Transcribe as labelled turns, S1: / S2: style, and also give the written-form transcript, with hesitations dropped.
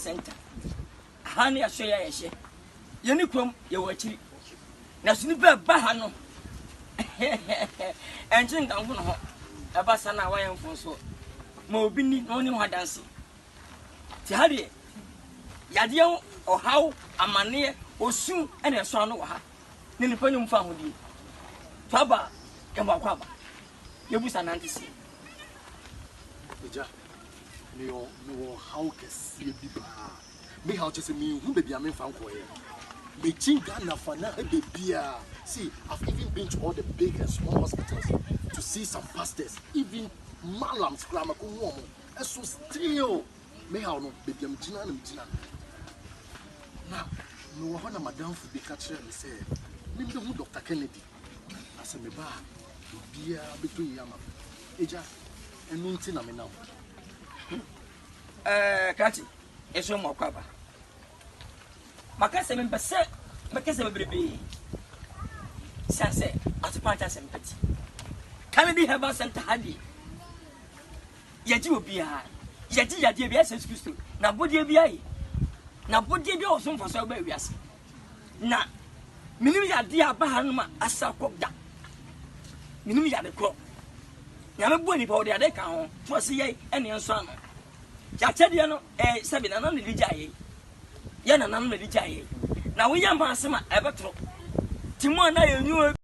S1: center. Honey, I show you. Unicum, you were cheap. Now, Snipper Bahano. And drink down home. A bassana, why am for so. Mobini, no one dancing. Tiadi, Yadio, or how a mania, or soon, and a son of her. Niliponium family. Faba, Kamakwaba. You wish an anti.
S2: No, how can see a big me how to say me who baby I mean found for you. Me chingana for now baby. See, I've even been to all the big and small hospitals to see some pastors, even malams grammar woman. And so still me how no baby I'm Gina and Gina. Now, no one of Madame for be catcher and say, me the Dr. Kennedy. I said me ba be between Yama. Eja and Muntina me now.
S1: Kati, it's your more cover. Macassim per se, Macassim baby. Sanse, as a part of sympathy. Kennedy have us sent to Hadi. Yet you will be high. Yet you are dear, excuse me. Now, would you be I? Now, would you be also for so very yes? Now, Minimia dear Bahanuma as a cook that. Minimia the crop. Never bunny for the other count, for see any son. Jachadiano, Sabina, none of the Jay. Yana, none of the Jay. Now we are Massima ever true. Timon, I knew